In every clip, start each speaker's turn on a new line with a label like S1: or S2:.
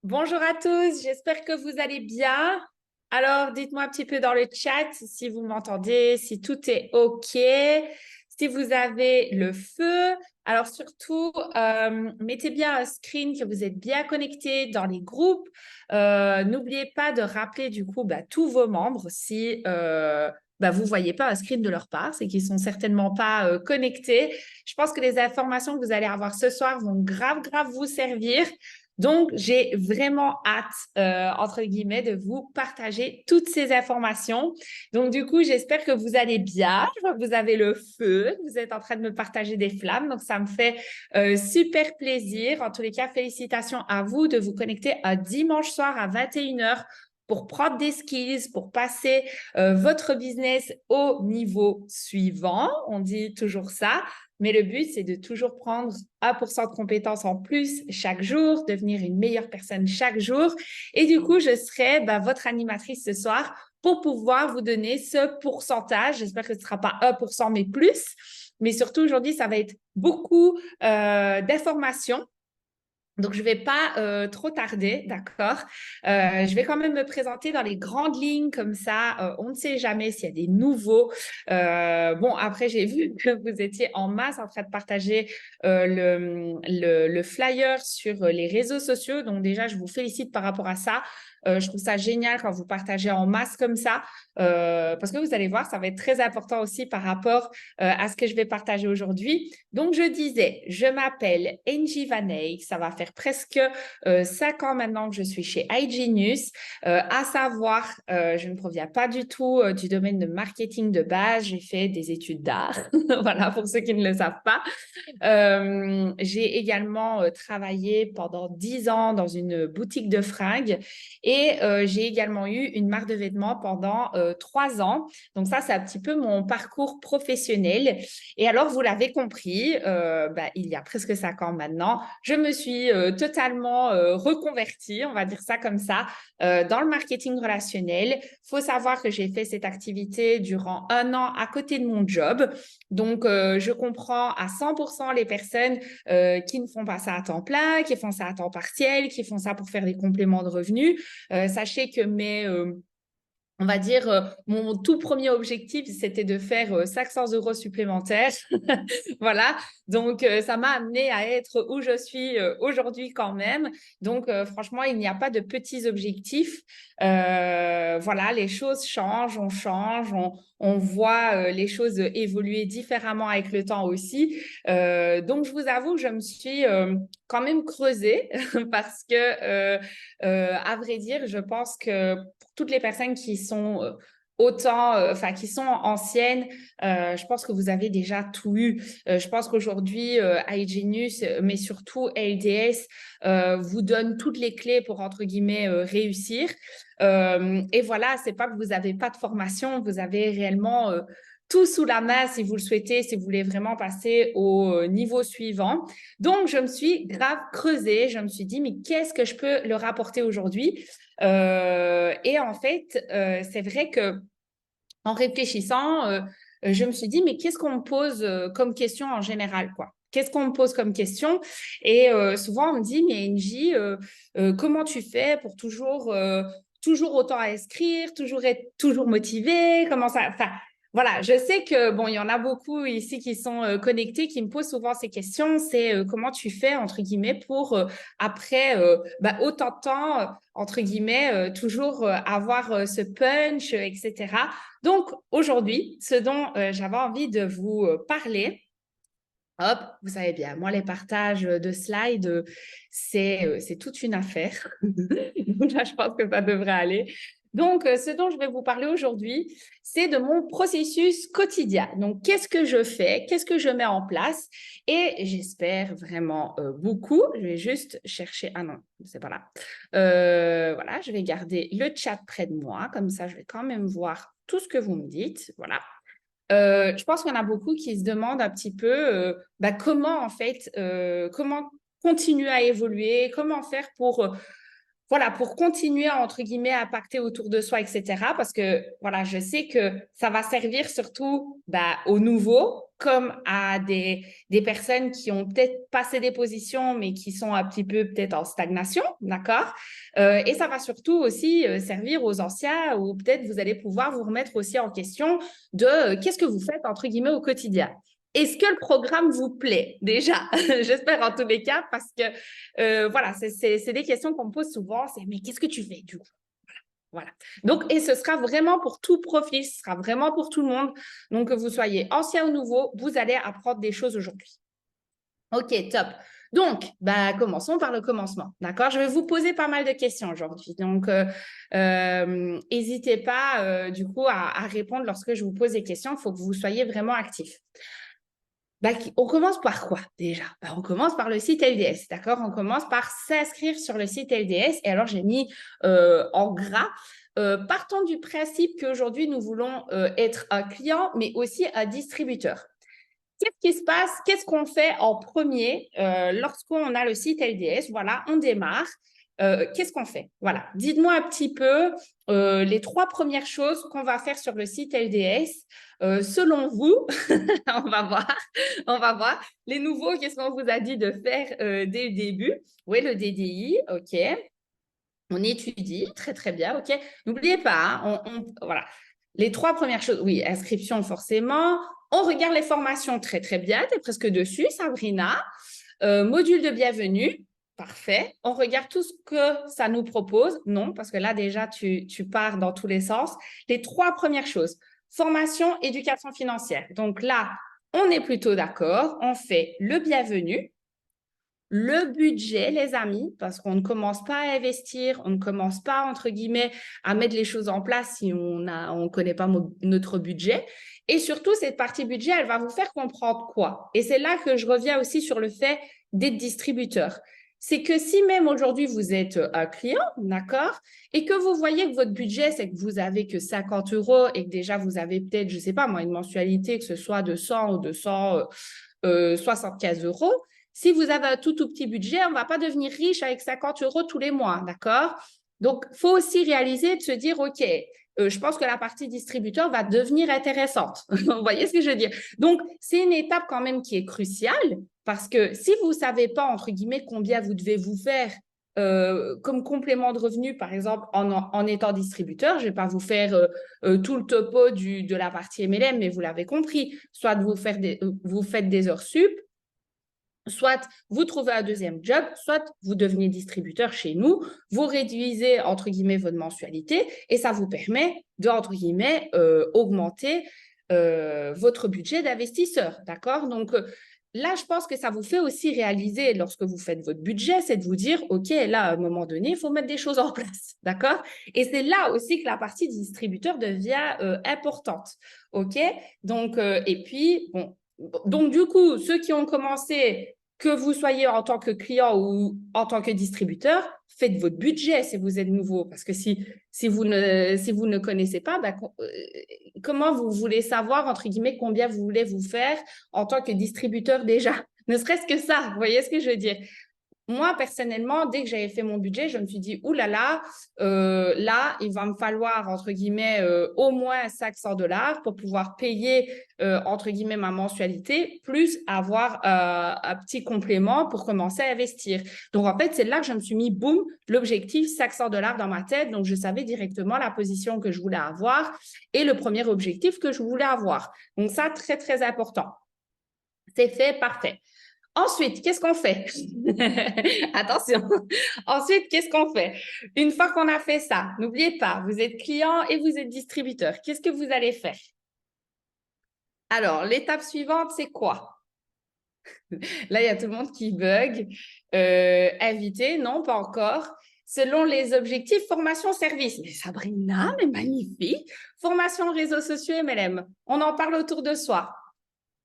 S1: Bonjour à tous, j'espère que vous allez bien. Alors, dites-moi un petit peu dans le chat si vous m'entendez, si tout est OK, si vous avez le feu. Alors, surtout, mettez bien un screen que vous êtes bien connectés dans les groupes. N'oubliez pas de rappeler du coup tous vos membres si vous ne voyez pas un screen de leur part, c'est qu'ils ne sont certainement pas connectés. Je pense que les informations que vous allez avoir ce soir vont grave, grave vous servir. Donc, j'ai vraiment hâte, entre guillemets, de vous partager toutes ces informations. Donc, du coup, j'espère que vous allez bien. Je vois que vous avez le feu, que vous êtes en train de me partager des flammes. Donc, ça me fait super plaisir. En tous les cas, félicitations à vous de vous connecter un dimanche soir à 21h pour prendre des skills, pour passer votre business au niveau suivant. On dit toujours ça. Mais le but, c'est de toujours prendre 1% de compétences en plus chaque jour, devenir une meilleure personne chaque jour. Et du coup, je serai votre animatrice ce soir pour pouvoir vous donner ce pourcentage. J'espère que ce ne sera pas 1%, mais plus. Mais surtout, aujourd'hui, ça va être beaucoup d'informations. Donc, je ne vais pas trop tarder, d'accord? Je vais quand même me présenter dans les grandes lignes, comme ça, on ne sait jamais s'il y a des nouveaux. Bon, après, j'ai vu que vous étiez en masse en train de partager le flyer sur les réseaux sociaux. Donc, déjà, je vous félicite par rapport à ça. Je trouve ça génial quand vous partagez en masse comme ça, parce que vous allez voir, ça va être très important aussi par rapport à ce que je vais partager aujourd'hui. Donc, je disais, je m'appelle Angie Van Eyck, ça va faire presque 5 ans maintenant que je suis chez iGenius. À savoir, je ne proviens pas du tout du domaine de marketing de base, j'ai fait des études d'art, voilà, pour ceux qui ne le savent pas. J'ai également travaillé pendant 10 ans dans une boutique de fringues et j'ai également eu une marque de vêtements pendant 3 ans. Donc ça, c'est un petit peu mon parcours professionnel. Et alors, vous l'avez compris, il y a presque 5 ans maintenant, je me suis totalement reconvertie, on va dire ça comme ça, dans le marketing relationnel. Il faut savoir que j'ai fait cette activité durant 1 an à côté de mon job. Donc, je comprends à 100% les personnes qui ne font pas ça à temps plein, qui font ça à temps partiel, qui font ça pour faire des compléments de revenus. Sachez que on va dire, mon tout premier objectif, c'était de faire 500 € supplémentaires. Voilà. Donc, ça m'a amené à être où je suis aujourd'hui quand même. Donc, franchement, il n'y a pas de petits objectifs. Voilà, les choses changent, on change, on voit les choses évoluer différemment avec le temps aussi. Donc, je vous avoue, je me suis quand même creusée parce que, à vrai dire, je pense que pour toutes les personnes qui sont qui sont anciennes, je pense que vous avez déjà tout eu. Je pense qu'aujourd'hui, iGenius, mais surtout LDS, vous donne toutes les clés pour, entre guillemets, réussir. Et voilà, c'est pas que vous n'avez pas de formation, vous avez réellement tout sous la main si vous le souhaitez, si vous voulez vraiment passer au niveau suivant. Donc, je me suis grave creusée, je me suis dit, mais qu'est-ce que je peux leur apporter aujourd'hui? Et en fait, c'est vrai que en réfléchissant, je me suis dit, mais qu'est-ce qu'on me pose comme question en général, quoi? Qu'est-ce qu'on me pose comme question? Et souvent, on me dit, mais Angie, comment tu fais pour toujours autant à inscrire, toujours être toujours motivé? Comment ça? Enfin, voilà, je sais que, bon, il y en a beaucoup ici qui sont connectés, qui me posent souvent ces questions. C'est comment tu fais, entre guillemets, pour, après autant de temps, entre guillemets, toujours avoir ce punch, etc. Donc, aujourd'hui, ce dont j'avais envie de vous parler, hop, vous savez bien, moi, les partages de slides, c'est toute une affaire. Donc là, je pense que ça devrait aller. Donc, ce dont je vais vous parler aujourd'hui, c'est de mon processus quotidien. Donc, qu'est-ce que je fais? Qu'est-ce que je mets en place? Et j'espère vraiment beaucoup. Je vais juste chercher. Ah non, c'est pas là. Voilà, je vais garder le chat près de moi. Comme ça, je vais quand même voir tout ce que vous me dites. Voilà. Je pense qu'il y en a beaucoup qui se demandent un petit peu comment, en fait, comment continuer à évoluer, comment faire pour voilà, pour continuer, entre guillemets, à impacter autour de soi, etc. Parce que, voilà, je sais que ça va servir surtout aux nouveaux, comme à des personnes qui ont peut-être passé des positions, mais qui sont un petit peu peut-être en stagnation, d'accord? Et ça va surtout aussi servir aux anciens, ou peut-être vous allez pouvoir vous remettre aussi en question de qu'est-ce que vous faites, entre guillemets, au quotidien. Est-ce que le programme vous plaît déjà? J'espère en tous les cas, parce que voilà, c'est des questions qu'on me pose souvent. C'est, mais qu'est-ce que tu fais du coup? Voilà. Donc, et ce sera vraiment pour tout profil, ce sera vraiment pour tout le monde. Donc, que vous soyez ancien ou nouveau, vous allez apprendre des choses aujourd'hui. Ok, top. Donc, commençons par le commencement. D'accord? Je vais vous poser pas mal de questions aujourd'hui. Donc, n'hésitez pas du coup à répondre lorsque je vous pose des questions. Il faut que vous soyez vraiment actifs. On commence par quoi déjà? On commence par le site LDS, d'accord? On commence par s'inscrire sur le site LDS. Et alors, j'ai mis en gras, partons du principe qu'aujourd'hui, nous voulons être un client, mais aussi un distributeur. Qu'est-ce qui se passe? Qu'est-ce qu'on fait en premier lorsqu'on a le site LDS? Voilà, on démarre. Qu'est-ce qu'on fait? Voilà, dites-moi un petit peu les 3 premières choses qu'on va faire sur le site LDS. Selon vous, on va voir. On va voir. Les nouveaux, qu'est-ce qu'on vous a dit de faire dès le début? Oui, le DDI, OK. On étudie, très, très bien, OK. N'oubliez pas, hein, voilà. Les 3 premières choses, oui, inscription forcément. On regarde les formations, très, très bien. Tu es presque dessus, Sabrina. Module de bienvenue, parfait. On regarde tout ce que ça nous propose. Non, parce que là, déjà, tu pars dans tous les sens. Les 3 premières choses, formation, éducation financière. Donc là, on est plutôt d'accord. On fait le bienvenu. Le budget, les amis, parce qu'on ne commence pas à investir, on ne commence pas, entre guillemets, à mettre les choses en place si on connaît pas notre budget. Et surtout, cette partie budget, elle va vous faire comprendre quoi? Et c'est là que je reviens aussi sur le fait d'être distributeur. C'est que si même aujourd'hui, vous êtes un client, d'accord, et que vous voyez que votre budget, c'est que vous avez que 50 euros et que déjà, vous avez peut-être, je sais pas moi, une mensualité, que ce soit de 100 ou de 175 euros, si vous avez un tout petit budget, on ne va pas devenir riche avec 50 euros tous les mois, d'accord? Donc, il faut aussi réaliser de se dire, OK, je pense que la partie distributeur va devenir intéressante. Vous voyez ce que je veux dire? Donc, c'est une étape quand même qui est cruciale parce que si vous ne savez pas, entre guillemets, combien vous devez vous faire comme complément de revenu, par exemple, en étant distributeur, je ne vais pas vous faire tout le topo de la partie MLM, mais vous l'avez compris, soit vous faites des heures sup, soit vous trouvez un deuxième job, soit vous devenez distributeur chez nous, vous réduisez, entre guillemets, votre mensualité et ça vous permet de, entre guillemets, augmenter votre budget d'investisseur, d'accord? Donc, là, je pense que ça vous fait aussi réaliser, lorsque vous faites votre budget, c'est de vous dire, OK, là, à un moment donné, il faut mettre des choses en place, d'accord? Et c'est là aussi que la partie distributeur devient importante, OK? Donc, et puis, bon, donc, du coup, ceux qui ont commencé, que vous soyez en tant que client ou en tant que distributeur, faites votre budget si vous êtes nouveau. Parce que si vous ne connaissez pas, comment vous voulez savoir, entre guillemets, combien vous voulez vous faire en tant que distributeur déjà? Ne serait-ce que ça, vous voyez ce que je veux dire? Moi, personnellement, dès que j'avais fait mon budget, je me suis dit, oulala, là, il va me falloir, entre guillemets, au moins 500 dollars pour pouvoir payer, entre guillemets, ma mensualité, plus avoir un petit complément pour commencer à investir. Donc, en fait, c'est là que je me suis mis, boum, l'objectif 500 dollars dans ma tête. Donc, je savais directement la position que je voulais avoir et le premier objectif que je voulais avoir. Donc, ça, très, très important. C'est fait, parfait. Ensuite, qu'est-ce qu'on fait? Attention. Ensuite, qu'est-ce qu'on fait? Une fois qu'on a fait ça, n'oubliez pas, vous êtes client et vous êtes distributeur. Qu'est-ce que vous allez faire? Alors, l'étape suivante, c'est quoi? Là, il y a tout le monde qui bug. Invité, non, pas encore. Selon les objectifs, formation, service. Mais Sabrina, mais magnifique. Formation, réseaux sociaux, MLM. On en parle autour de soi.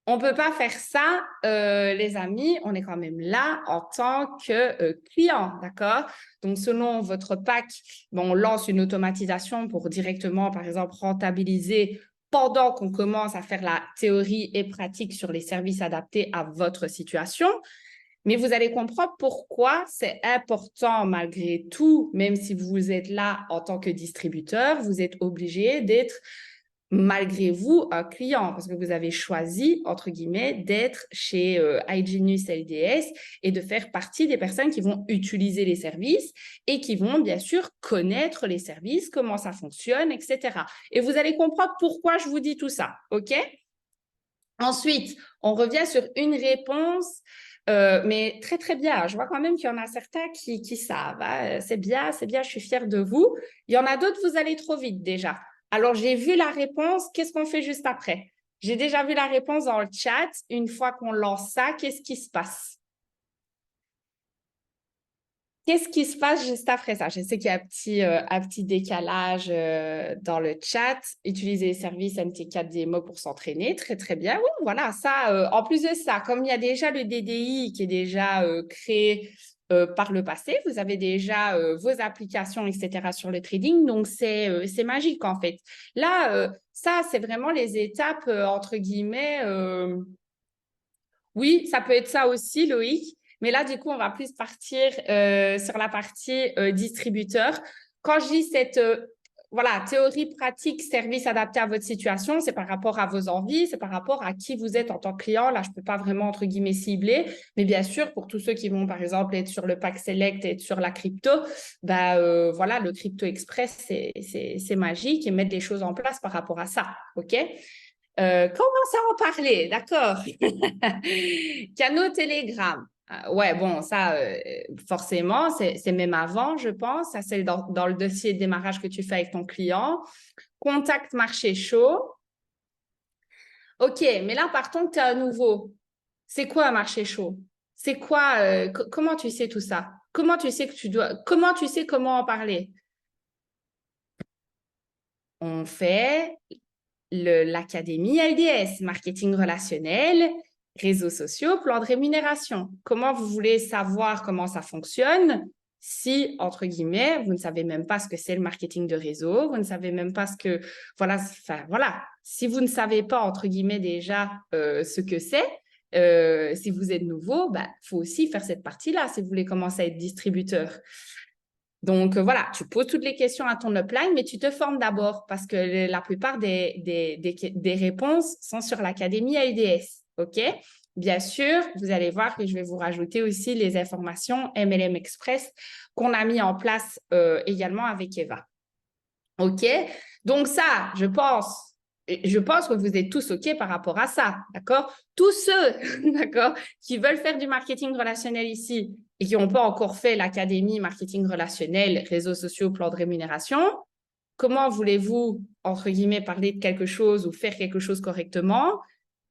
S1: On ne peut pas faire ça, les amis. On est quand même là en tant que client, d'accord? Donc, selon votre pack, on lance une automatisation pour directement, par exemple, rentabiliser pendant qu'on commence à faire la théorie et pratique sur les services adaptés à votre situation. Mais vous allez comprendre pourquoi c'est important malgré tout, même si vous êtes là en tant que distributeur, vous êtes obligé d'être malgré vous un client parce que vous avez choisi, entre guillemets, d'être chez Hygienus LDS et de faire partie des personnes qui vont utiliser les services et qui vont bien sûr connaître les services, comment ça fonctionne, etc. Et vous allez comprendre pourquoi je vous dis tout ça, ok? Ensuite, on revient sur une réponse, mais très, très bien. Je vois quand même qu'il y en a certains qui savent. Hein. C'est bien, je suis fière de vous. Il y en a d'autres, vous allez trop vite déjà. Alors, j'ai vu la réponse. Qu'est-ce qu'on fait juste après? J'ai déjà vu la réponse dans le chat. Une fois qu'on lance ça, qu'est-ce qui se passe? Qu'est-ce qui se passe juste après ça? Je sais qu'il y a un petit décalage dans le chat. Utiliser les services MT4 DMO pour s'entraîner. Très, très bien. Oui, voilà, ça. En plus de ça, comme il y a déjà le DDI qui est déjà créé par le passé, vous avez déjà vos applications, etc. sur le trading. Donc, c'est magique, en fait. Là, ça, c'est vraiment les étapes, entre guillemets. Oui, ça peut être ça aussi, Loïc. Mais là, du coup, on va plus partir sur la partie distributeur. Quand je dis cette voilà, théorie pratique, service adapté à votre situation, c'est par rapport à vos envies, c'est par rapport à qui vous êtes en tant que client. Là, je ne peux pas vraiment, entre guillemets, cibler. Mais bien sûr, pour tous ceux qui vont, par exemple, être sur le pack select, être sur la crypto, bah, voilà, le Crypto Express, c'est magique et mettre des choses en place par rapport à ça. OK? Commence à en parler, d'accord. Canaux Telegram. Ouais, bon, ça, forcément, c'est même avant, je pense. Ça, c'est dans le dossier de démarrage que tu fais avec ton client. Contact marché chaud. OK, mais là, partons que tu es à nouveau. C'est quoi un marché chaud? C'est quoi, comment tu sais tout ça? Comment tu sais que tu dois, comment tu sais comment en parler? On fait l'académie LDS, marketing relationnel, réseaux sociaux, plan de rémunération. Comment vous voulez savoir comment ça fonctionne si, entre guillemets, vous ne savez même pas ce que c'est le marketing de réseau, vous ne savez même pas ce que, voilà, enfin, voilà. Si vous ne savez pas, entre guillemets, déjà ce que c'est, si vous êtes nouveau, bah, faut aussi faire cette partie-là si vous voulez commencer à être distributeur. Donc, voilà, tu poses toutes les questions à ton upline, mais tu te formes d'abord parce que la plupart des réponses sont sur l'Académie LDS. OK? Bien sûr, vous allez voir que je vais vous rajouter aussi les informations MLM Express qu'on a mis en place également avec Eva. OK? Donc, ça, je pense que vous êtes tous OK par rapport à ça. D'accord? Tous ceux, d'accord, qui veulent faire du marketing relationnel ici et qui n'ont pas encore fait l'académie marketing relationnel, réseaux sociaux, plan de rémunération, comment voulez-vous, entre guillemets, parler de quelque chose ou faire quelque chose correctement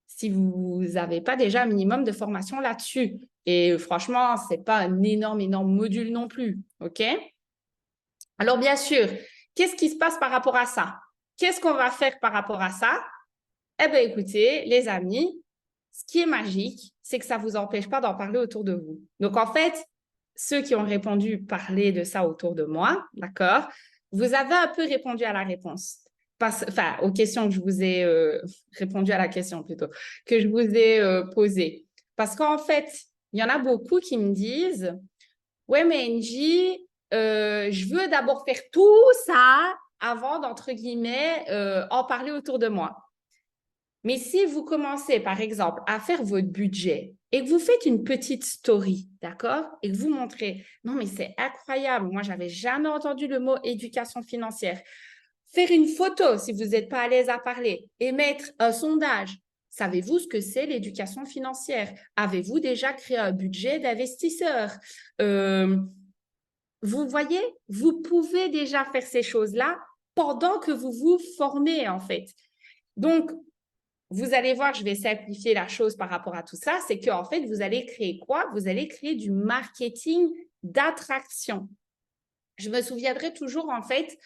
S1: si vous n'avez pas déjà un minimum de formation là-dessus? Et franchement, ce n'est pas un énorme module non plus. OK? Alors, bien sûr, qu'est-ce qui se passe par rapport à ça? Qu'est-ce qu'on va faire par rapport à ça? Eh bien, écoutez, les amis, ce qui est magique, c'est que ça ne vous empêche pas d'en parler autour de vous. Donc, en fait, ceux qui ont répondu parler de ça autour de moi, d'accord, vous avez un peu répondu à la réponse. Enfin, aux questions que je vous ai répondu à la question plutôt, que je vous ai posée. Parce qu'en fait, il y en a beaucoup qui me disent, ouais, mais Angie, je veux d'abord faire tout ça avant d'entre guillemets en parler autour de moi. Mais si vous commencez, par exemple, à faire votre budget et que vous faites une petite story, d'accord? Et que vous montrez, non, mais c'est incroyable, moi, j'avais jamais entendu le mot éducation financière. Faire une photo si vous n'êtes pas à l'aise à parler et mettre un sondage. Savez-vous ce que c'est l'éducation financière? Avez-vous déjà créé un budget d'investisseur? Vous voyez, vous pouvez déjà faire ces choses-là pendant que vous vous formez, en fait. Donc, vous allez voir, je vais simplifier la chose par rapport à tout ça, c'est qu'en fait, vous allez créer quoi? Vous allez créer du marketing d'attraction. Je me souviendrai toujours, en fait,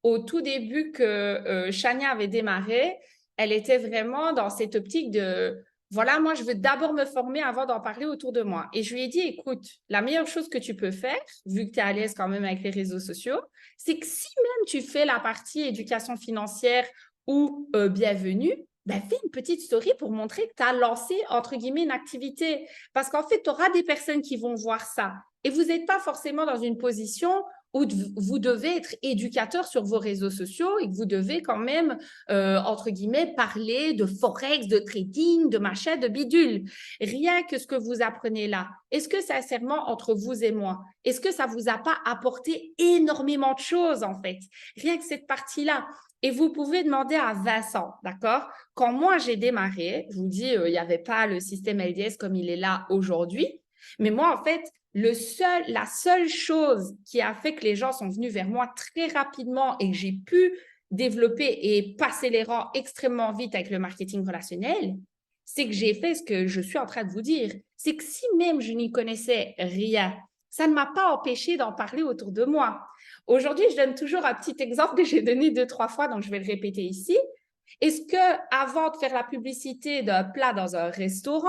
S1: au tout début que Chania avait démarré, elle était vraiment dans cette optique de, voilà, moi, je veux d'abord me former avant d'en parler autour de moi. Et je lui ai dit, écoute, la meilleure chose que tu peux faire, vu que tu es à l'aise quand même avec les réseaux sociaux, c'est que si même tu fais la partie éducation financière ou bienvenue, ben, fais une petite story pour montrer que tu as lancé, entre guillemets, une activité. Parce qu'en fait, tu auras des personnes qui vont voir ça. Et vous n'êtes pas forcément dans une position où vous devez être éducateur sur vos réseaux sociaux et que vous devez quand même, entre guillemets, parler de forex, de trading, de machin, de bidule. Rien que ce que vous apprenez là, est-ce que sincèrement, entre vous et moi, est-ce que ça ne vous a pas apporté énormément de choses en fait? Rien que cette partie-là. Et vous pouvez demander à Vincent, d'accord? Quand moi j'ai démarré, je vous dis, il n'y avait pas le système LDS comme il est là aujourd'hui. Mais moi, en fait, la seule chose qui a fait que les gens sont venus vers moi très rapidement et que j'ai pu développer et passer les rangs extrêmement vite avec le marketing relationnel, c'est que j'ai fait ce que je suis en train de vous dire. C'est que si même je n'y connaissais rien, ça ne m'a pas empêché d'en parler autour de moi. Aujourd'hui, je donne toujours un petit exemple que j'ai donné 2-3 fois, donc je vais le répéter ici. Est-ce que avant de faire la publicité d'un plat dans un restaurant,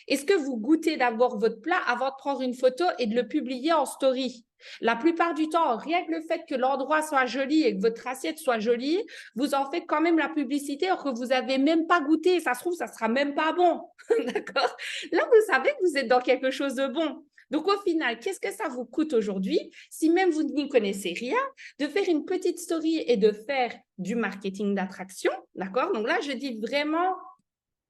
S1: est-ce que vous goûtez d'abord votre plat avant de prendre une photo et de le publier en story? La plupart du temps, rien que le fait que l'endroit soit joli et que votre assiette soit jolie, vous en faites quand même la publicité alors que vous n'avez même pas goûté. Ça se trouve, ça ne sera même pas bon. D'accord? Là, vous savez que vous êtes dans quelque chose de bon. Donc, au final, qu'est-ce que ça vous coûte aujourd'hui, si même vous n'y connaissez rien, de faire une petite story et de faire du marketing d'attraction, d'accord? Donc là, je dis vraiment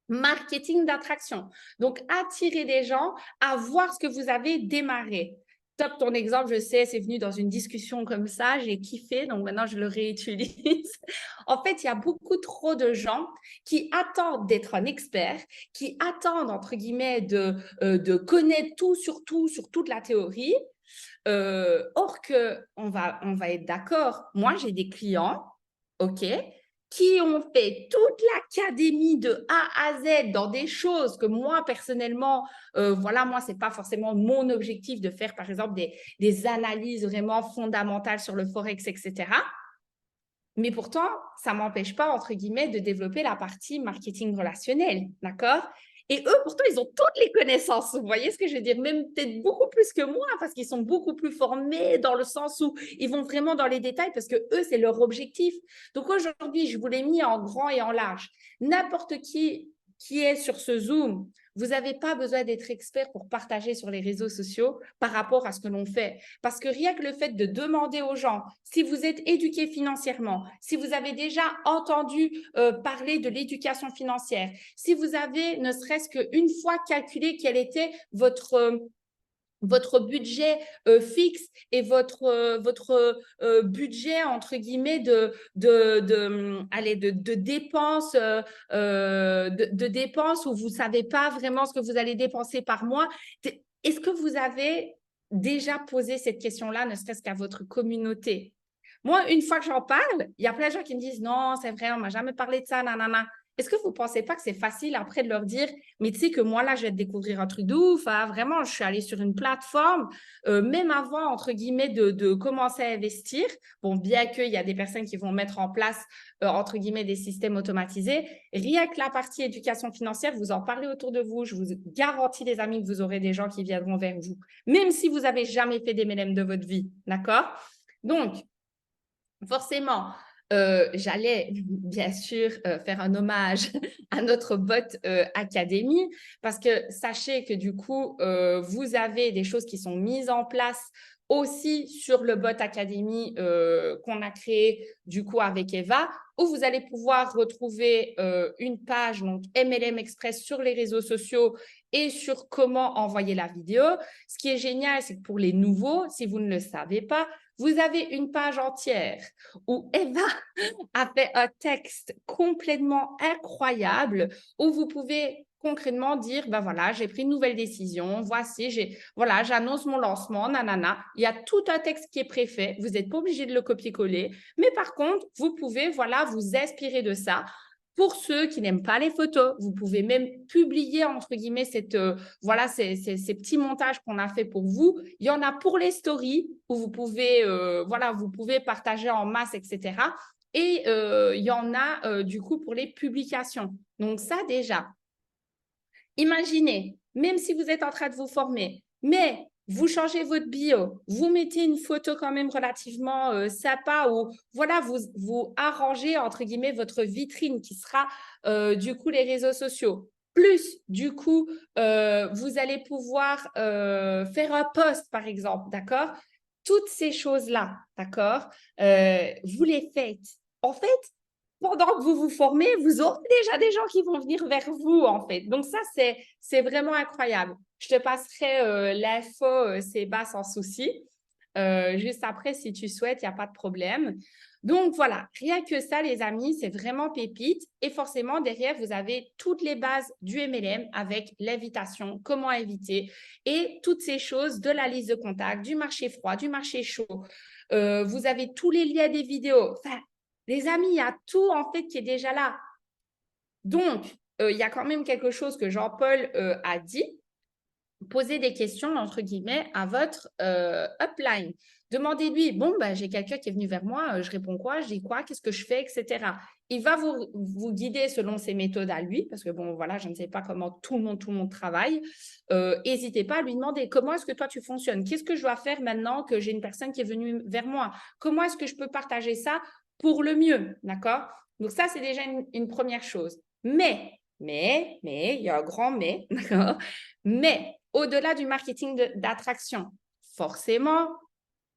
S1: marketing d'attraction. Donc, attirer des gens à voir ce que vous avez démarré. Top, ton exemple, je sais, c'est venu dans une discussion comme ça, j'ai kiffé, donc maintenant je le réutilise. En fait, il y a beaucoup trop de gens qui attendent d'être un expert, qui attendent, entre guillemets, de connaître tout sur toute la théorie. Or que, on va être d'accord, moi j'ai des clients, ok, qui ont fait toute l'académie de A à Z dans des choses que moi, personnellement, voilà, moi, ce n'est pas forcément mon objectif de faire, par exemple, des analyses vraiment fondamentales sur le Forex, etc. Mais pourtant, ça ne m'empêche pas, entre guillemets, de développer la partie marketing relationnel, d'accord? Et eux, pourtant, ils ont toutes les connaissances. Vous voyez ce que je veux dire? Même peut-être beaucoup plus que moi, parce qu'ils sont beaucoup plus formés dans le sens où ils vont vraiment dans les détails, parce que eux, c'est leur objectif. Donc aujourd'hui, je vous l'ai mis en grand et en large. N'importe qui est sur ce Zoom, vous n'avez pas besoin d'être expert pour partager sur les réseaux sociaux par rapport à ce que l'on fait. Parce que rien que le fait de demander aux gens, si vous êtes éduqué financièrement, si vous avez déjà entendu parler de l'éducation financière, si vous avez ne serait-ce qu'une fois calculé quel était votre budget fixe et votre budget, entre guillemets, de dépenses, de dépenses où vous ne savez pas vraiment ce que vous allez dépenser par mois. Est-ce que vous avez déjà posé cette question-là, ne serait-ce qu'à votre communauté? Moi, une fois que j'en parle, il y a plein de gens qui me disent non, c'est vrai, on ne m'a jamais parlé de ça, nanana. Est-ce que vous ne pensez pas que c'est facile après de leur dire, mais tu sais que moi, là, je vais te découvrir un truc de ouf, hein, vraiment, je suis allée sur une plateforme, même avant, entre guillemets, de commencer à investir. Bon, bien qu'il y a des personnes qui vont mettre en place, entre guillemets, des systèmes automatisés, rien que la partie éducation financière, vous en parlez autour de vous, je vous garantis, les amis, que vous aurez des gens qui viendront vers vous, même si vous n'avez jamais fait des MLM de votre vie, d'accord? Donc, forcément, j'allais bien sûr faire un hommage à notre bot Academy parce que sachez que du coup, vous avez des choses qui sont mises en place aussi sur le bot Academy qu'on a créé du coup avec Eva, où vous allez pouvoir retrouver une page donc MLM Express sur les réseaux sociaux et sur comment envoyer la vidéo. Ce qui est génial, c'est que pour les nouveaux, si vous ne le savez pas, vous avez une page entière où Eva a fait un texte complètement incroyable où vous pouvez concrètement dire, ben voilà, j'ai pris une nouvelle décision, voici, voilà, j'annonce mon lancement, nanana. Il y a tout un texte qui est préfait, vous n'êtes pas obligé de le copier-coller, mais par contre, vous pouvez, voilà, vous inspirer de ça. Pour ceux qui n'aiment pas les photos, vous pouvez même publier, entre guillemets, voilà, ces petits montages qu'on a fait pour vous. Il y en a pour les stories où vous pouvez, voilà, vous pouvez partager en masse, etc. Et il y en a du coup pour les publications. Donc ça déjà, imaginez, même si vous êtes en train de vous former, mais vous changez votre bio, vous mettez une photo quand même relativement sympa ou voilà, vous arrangez entre guillemets votre vitrine qui sera du coup les réseaux sociaux. Plus, du coup, vous allez pouvoir faire un post, par exemple, d'accord? Toutes ces choses-là, d'accord? Vous les faites. En fait, pendant que vous vous formez, vous aurez déjà des gens qui vont venir vers vous, en fait. Donc ça, c'est vraiment incroyable. Je te passerai l'info, c'est bas sans souci. Juste après, si tu souhaites, il n'y a pas de problème. Donc voilà, rien que ça, les amis, c'est vraiment pépite. Et forcément, derrière, vous avez toutes les bases du MLM avec l'invitation, comment inviter et toutes ces choses de la liste de contacts, du marché froid, du marché chaud. Vous avez tous les liens des vidéos. Enfin, les amis, il y a tout en fait qui est déjà là. Donc, il y a quand même quelque chose que Jean-Paul a dit. Posez des questions, entre guillemets, à votre upline. Demandez-lui, bon, ben, j'ai quelqu'un qui est venu vers moi, je réponds quoi, je dis quoi, qu'est-ce que je fais, etc. Il va vous guider selon ses méthodes à lui, parce que bon, voilà, je ne sais pas comment tout le monde travaille. N'hésitez pas à lui demander, comment est-ce que toi tu fonctionnes? Qu'est-ce que je dois faire maintenant que j'ai une personne qui est venue vers moi? Comment est-ce que je peux partager ça pour le mieux, d'accord? Donc ça, c'est déjà une première chose. Mais, il y a un grand mais, d'accord? Mais, au-delà du marketing d'attraction, forcément,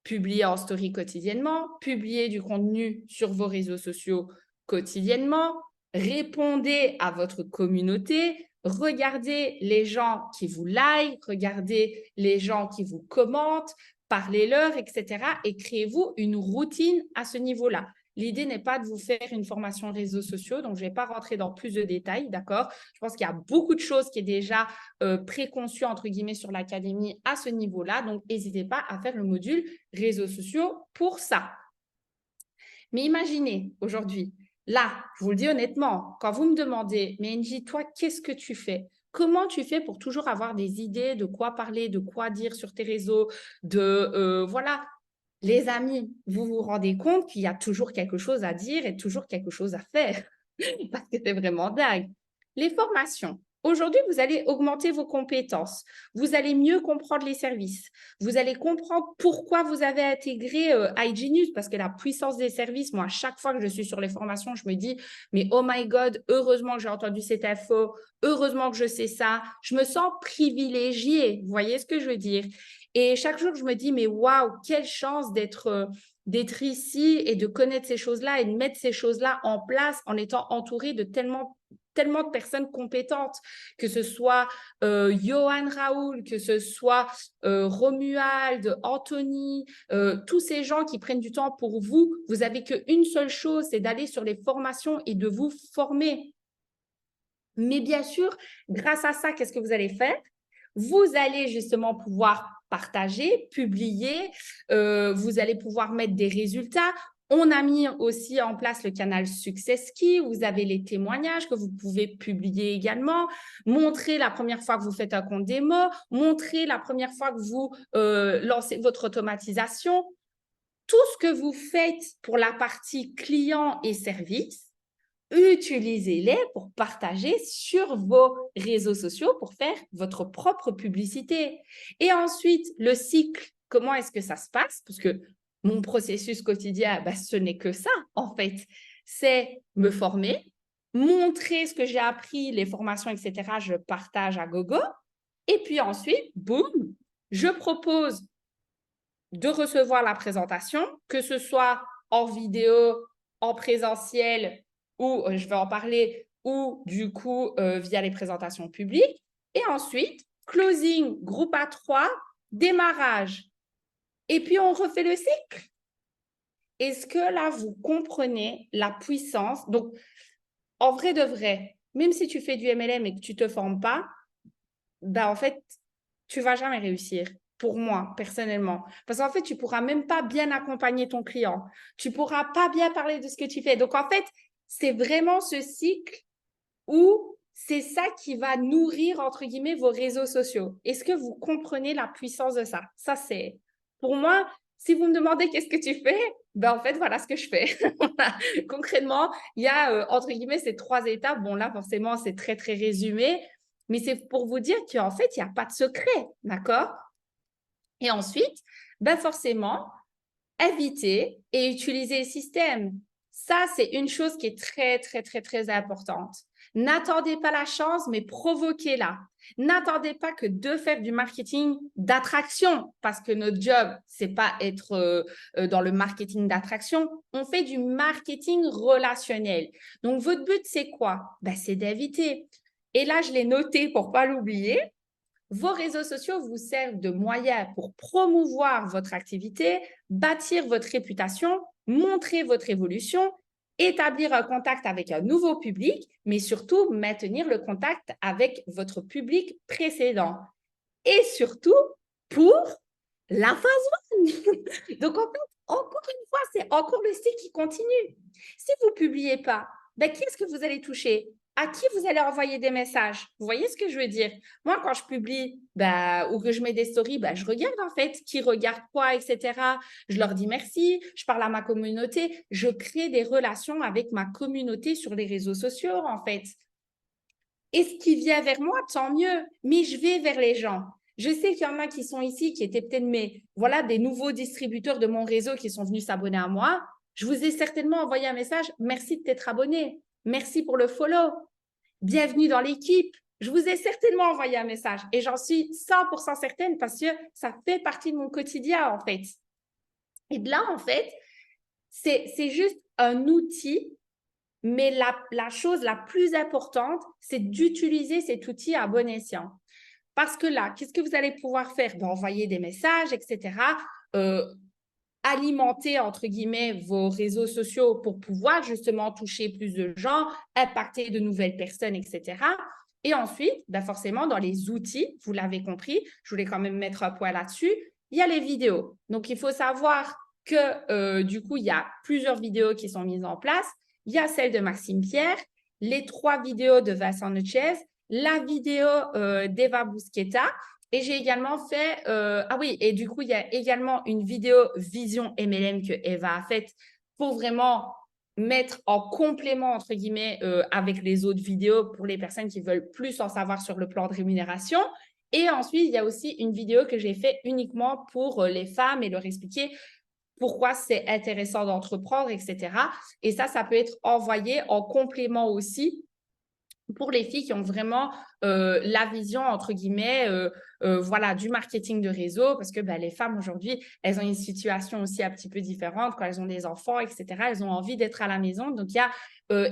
S1: publier en story quotidiennement, publier du contenu sur vos réseaux sociaux quotidiennement, répondez à votre communauté, regardez les gens qui vous like, regardez les gens qui vous commentent, parlez-leur, etc. Et créez-vous une routine à ce niveau-là. L'idée n'est pas de vous faire une formation réseaux sociaux, donc je ne vais pas rentrer dans plus de détails, d'accord? Je pense qu'il y a beaucoup de choses qui est déjà préconçues, entre guillemets, sur l'académie à ce niveau-là, donc n'hésitez pas à faire le module réseaux sociaux pour ça. Mais imaginez aujourd'hui, là, je vous le dis honnêtement, quand vous me demandez, mais Angie, toi, qu'est-ce que tu fais? Comment tu fais pour toujours avoir des idées de quoi parler, de quoi dire sur tes réseaux, voilà, les amis, vous vous rendez compte qu'il y a toujours quelque chose à dire et toujours quelque chose à faire parce que c'est vraiment dingue. Les formations. Aujourd'hui, vous allez augmenter vos compétences. Vous allez mieux comprendre les services. Vous allez comprendre pourquoi vous avez intégré iGenius parce que la puissance des services, moi, à chaque fois que je suis sur les formations, je me dis, mais oh my God, heureusement que j'ai entendu cette info, heureusement que je sais ça. Je me sens privilégiée. Vous voyez ce que je veux dire? Et chaque jour, je me dis, mais waouh, quelle chance d'être ici et de connaître ces choses-là et de mettre ces choses-là en place en étant entouré de tellement de personnes compétentes, que ce soit Johan Raoul, que ce soit Romuald, Anthony, tous ces gens qui prennent du temps pour vous. Vous n'avez qu'une seule chose, c'est d'aller sur les formations et de vous former. Mais bien sûr, grâce à ça, qu'est-ce que vous allez faire? Vous allez justement pouvoir partager, publier, vous allez pouvoir mettre des résultats. On a mis aussi en place le canal Success Key. Vous avez les témoignages que vous pouvez publier également. Montrer la première fois que vous faites un compte démo. Montrer la première fois que vous lancez votre automatisation. Tout ce que vous faites pour la partie client et service, utilisez-les pour partager sur vos réseaux sociaux pour faire votre propre publicité. Et ensuite, le cycle, comment est-ce que ça se passe? Parce que mon processus quotidien, ce n'est que ça, en fait. C'est me former, montrer ce que j'ai appris, les formations, etc. Je partage à gogo. Et puis ensuite, boum, je propose de recevoir la présentation, que ce soit en vidéo, en présentiel, ou je vais en parler, ou du coup via les présentations publiques. Et ensuite, closing, groupe A3, démarrage. Et puis, on refait le cycle. Est-ce que là, vous comprenez la puissance? Donc, en vrai de vrai, même si tu fais du MLM et que tu ne te formes pas, en fait, tu ne vas jamais réussir. Pour moi, personnellement. Parce qu'en fait, tu ne pourras même pas bien accompagner ton client. Tu ne pourras pas bien parler de ce que tu fais. Donc, en fait, c'est vraiment ce cycle où c'est ça qui va nourrir, entre guillemets, vos réseaux sociaux. Est-ce que vous comprenez la puissance de ça? Ça, c'est... Pour moi, si vous me demandez qu'est-ce que tu fais, en fait, voilà ce que je fais. Concrètement, il y a, entre guillemets, ces 3 étapes. Bon, là, forcément, c'est très, très résumé. Mais c'est pour vous dire qu'en fait, il n'y a pas de secret, d'accord? Et ensuite, ben forcément, éviter et utiliser le système. Ça, c'est une chose qui est très, très, très, très importante. N'attendez pas la chance, mais provoquez-la. N'attendez pas que de faire du marketing d'attraction, parce que notre job, c'est pas être dans le marketing d'attraction. On fait du marketing relationnel. Donc, votre but, c'est quoi? Ben, c'est d'éviter. Et là, je l'ai noté pour pas l'oublier. Vos réseaux sociaux vous servent de moyen pour promouvoir votre activité, bâtir votre réputation, montrer votre évolution, établir un contact avec un nouveau public, mais surtout maintenir le contact avec votre public précédent. Et surtout, pour la phase 1. Donc, en fait, encore une fois, c'est encore le style qui continue. Si vous ne publiez pas, ben, qui est-ce que vous allez toucher? À qui vous allez envoyer des messages? Vous voyez ce que je veux dire? Moi, quand je publie ou que je mets des stories, je regarde en fait qui regarde quoi, etc. Je leur dis merci, je parle à ma communauté, je crée des relations avec ma communauté sur les réseaux sociaux en fait. Et ce qui vient vers moi, tant mieux, mais je vais vers les gens. Je sais qu'il y en a qui sont ici, qui étaient peut-être des nouveaux distributeurs de mon réseau qui sont venus s'abonner à moi. Je vous ai certainement envoyé un message. Merci de t'être abonné. Merci pour le follow. Bienvenue dans l'équipe. Je vous ai certainement envoyé un message et j'en suis 100% certaine parce que ça fait partie de mon quotidien en fait. Et de là, en fait, c'est juste un outil, mais la chose la plus importante, c'est d'utiliser cet outil à bon escient. Parce que là, qu'est-ce que vous allez pouvoir faire? Envoyer des messages, etc. Alimenter, entre guillemets, vos réseaux sociaux pour pouvoir justement toucher plus de gens, impacter de nouvelles personnes, etc. Et ensuite, forcément, dans les outils, vous l'avez compris, je voulais quand même mettre un point là-dessus, il y a les vidéos. Donc, il faut savoir que du coup, il y a plusieurs vidéos qui sont mises en place. Il y a celle de Maxime Pierre, les 3 vidéos de Vincent Nutchez, la vidéo d'Eva Busqueta. Et j'ai également fait, et du coup, il y a également une vidéo Vision MLM que Eva a faite pour vraiment mettre en complément, entre guillemets, avec les autres vidéos pour les personnes qui veulent plus en savoir sur le plan de rémunération. Et ensuite, il y a aussi une vidéo que j'ai faite uniquement pour les femmes et leur expliquer pourquoi c'est intéressant d'entreprendre, etc. Et ça peut être envoyé en complément aussi pour les filles qui ont vraiment la vision, entre guillemets, du marketing de réseau, parce que les femmes aujourd'hui, elles ont une situation aussi un petit peu différente quand elles ont des enfants, etc. Elles ont envie d'être à la maison. Donc, il y a